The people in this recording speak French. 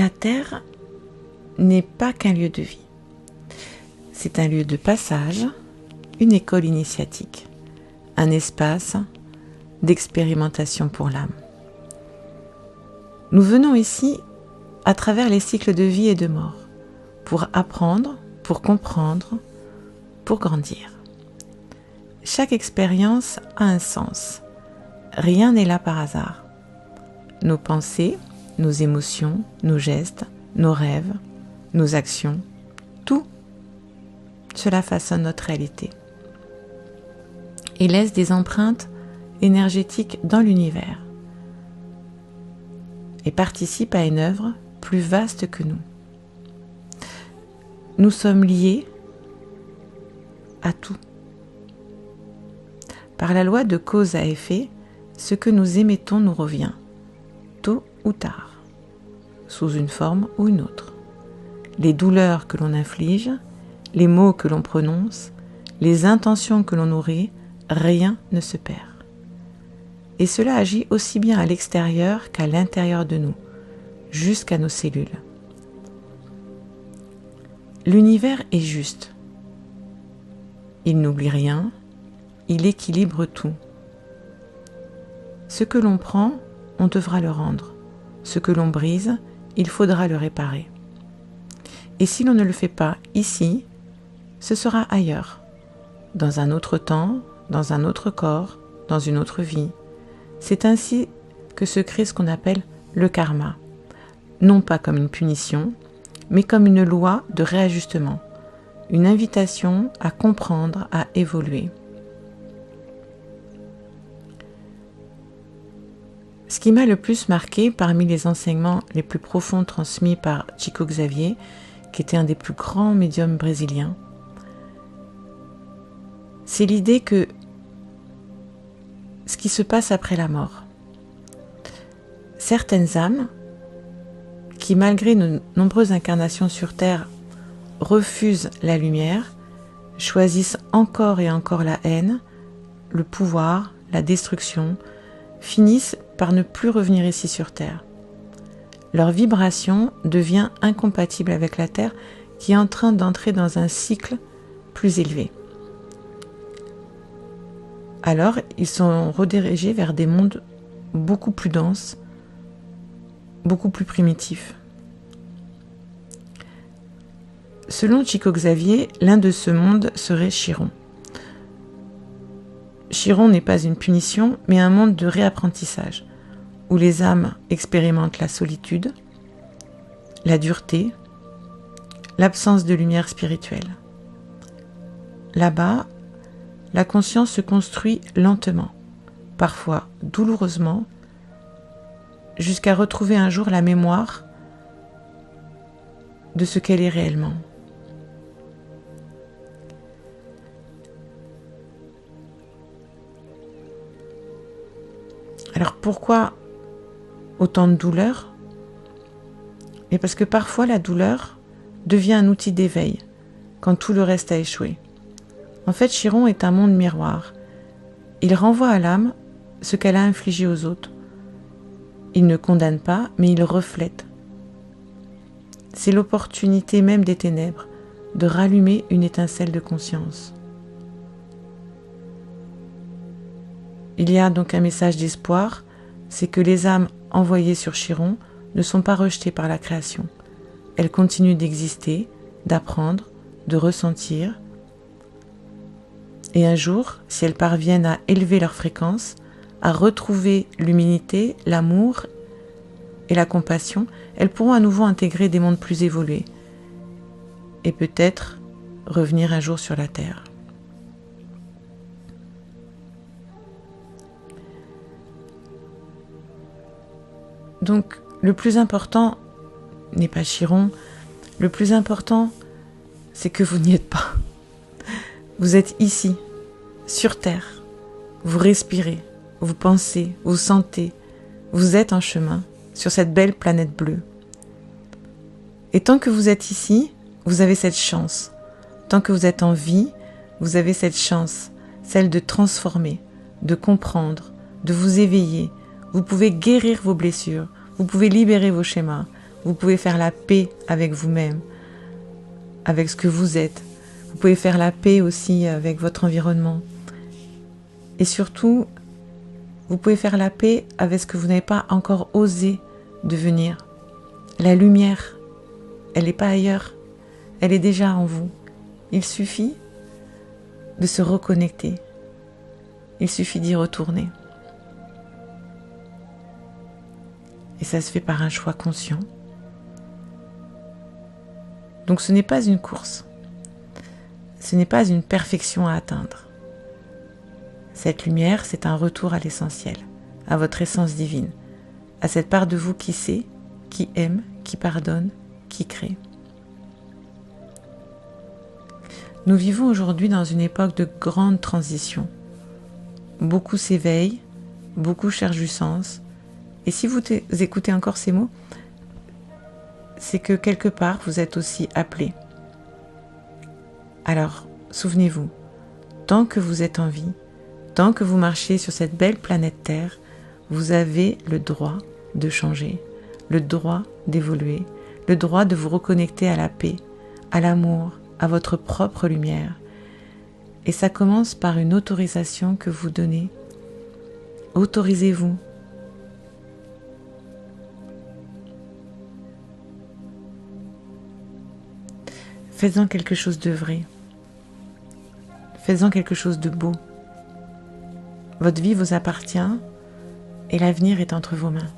La Terre n'est pas qu'un lieu de vie. C'est un lieu de passage, une école initiatique, un espace d'expérimentation pour l'âme. Nous venons ici à travers les cycles de vie et de mort, pour apprendre, pour comprendre, pour grandir. Chaque expérience a un sens. Rien n'est là par hasard. Nos pensées, nos émotions, nos gestes, nos rêves, nos actions, tout cela façonne notre réalité et laisse des empreintes énergétiques dans l'univers et participe à une œuvre plus vaste que nous. Nous sommes liés à tout. Par la loi de cause à effet, ce que nous émettons nous revient, tôt ou tard, sous une forme ou une autre. Les douleurs que l'on inflige, les mots que l'on prononce, les intentions que l'on nourrit, rien ne se perd. Et cela agit aussi bien à l'extérieur qu'à l'intérieur de nous, jusqu'à nos cellules. L'univers est juste. Il n'oublie rien, il équilibre tout. Ce que l'on prend, on devra le rendre. Ce que l'on brise, il faudra le réparer. Et si l'on ne le fait pas ici, ce sera ailleurs, dans un autre temps, dans un autre corps, dans une autre vie. C'est ainsi que se crée ce qu'on appelle le karma, non pas comme une punition, mais comme une loi de réajustement, une invitation à comprendre, à évoluer. Ce qui m'a le plus marqué parmi les enseignements les plus profonds transmis par Chico Xavier, qui était un des plus grands médiums brésiliens, c'est l'idée que ce qui se passe après la mort. Certaines âmes, qui malgré de nombreuses incarnations sur Terre, refusent la lumière, choisissent encore et encore la haine, le pouvoir, la destruction, finissent par ne plus revenir ici sur Terre. Leur vibration devient incompatible avec la Terre qui est en train d'entrer dans un cycle plus élevé. Alors, ils sont redirigés vers des mondes beaucoup plus denses, beaucoup plus primitifs. Selon Chico Xavier, l'un de ce monde serait Chiron. Chiron n'est pas une punition, mais un monde de réapprentissage, où les âmes expérimentent la solitude, la dureté, l'absence de lumière spirituelle. Là-bas, la conscience se construit lentement, parfois douloureusement, jusqu'à retrouver un jour la mémoire de ce qu'elle est réellement. Alors pourquoi autant de douleur? Et parce que parfois la douleur devient un outil d'éveil, quand tout le reste a échoué. En fait, Chiron est un monde miroir. Il renvoie à l'âme ce qu'elle a infligé aux autres. Il ne condamne pas, mais il reflète. C'est l'opportunité même des ténèbres de rallumer une étincelle de conscience. Il y a donc un message d'espoir, c'est que les âmes envoyées sur Chiron ne sont pas rejetées par la création. Elles continuent d'exister, d'apprendre, de ressentir. Et un jour, si elles parviennent à élever leur fréquence, à retrouver l'humilité, l'amour et la compassion, elles pourront à nouveau intégrer des mondes plus évolués et peut-être revenir un jour sur la Terre. Donc, le plus important n'est pas Chiron, le plus important, c'est que vous n'y êtes pas. Vous êtes ici, sur Terre. Vous respirez, vous pensez, vous sentez. Vous êtes en chemin sur cette belle planète bleue. Et tant que vous êtes ici, vous avez cette chance. Tant que vous êtes en vie, vous avez cette chance, celle de transformer, de comprendre, de vous éveiller. Vous pouvez guérir vos blessures, vous pouvez libérer vos schémas, Vous pouvez faire la paix avec vous-même, avec ce que vous êtes. Vous pouvez faire la paix aussi avec votre environnement. Et surtout, vous pouvez faire la paix avec ce que vous n'avez pas encore osé devenir. La lumière, elle n'est pas ailleurs, elle est déjà en vous. Il suffit de se reconnecter. Il suffit d'y retourner. Et ça se fait par un choix conscient. Donc ce n'est pas une course. Ce n'est pas une perfection à atteindre. Cette lumière, c'est un retour à l'essentiel, à votre essence divine, à cette part de vous qui sait, qui aime, qui pardonne, qui crée. Nous vivons aujourd'hui dans une époque de grande transition. Beaucoup s'éveillent, beaucoup cherchent du sens. Et si vous écoutez encore ces mots, c'est que quelque part vous êtes aussi appelés. Alors, souvenez-vous, tant que vous êtes en vie, tant que vous marchez sur cette belle planète Terre, vous avez le droit de changer, le droit d'évoluer, le droit de vous reconnecter à la paix, à l'amour, à votre propre lumière. Et ça commence par une autorisation que vous donnez. Autorisez-vous. Faites-en quelque chose de vrai. Faites-en quelque chose de beau. Votre vie vous appartient et l'avenir est entre vos mains.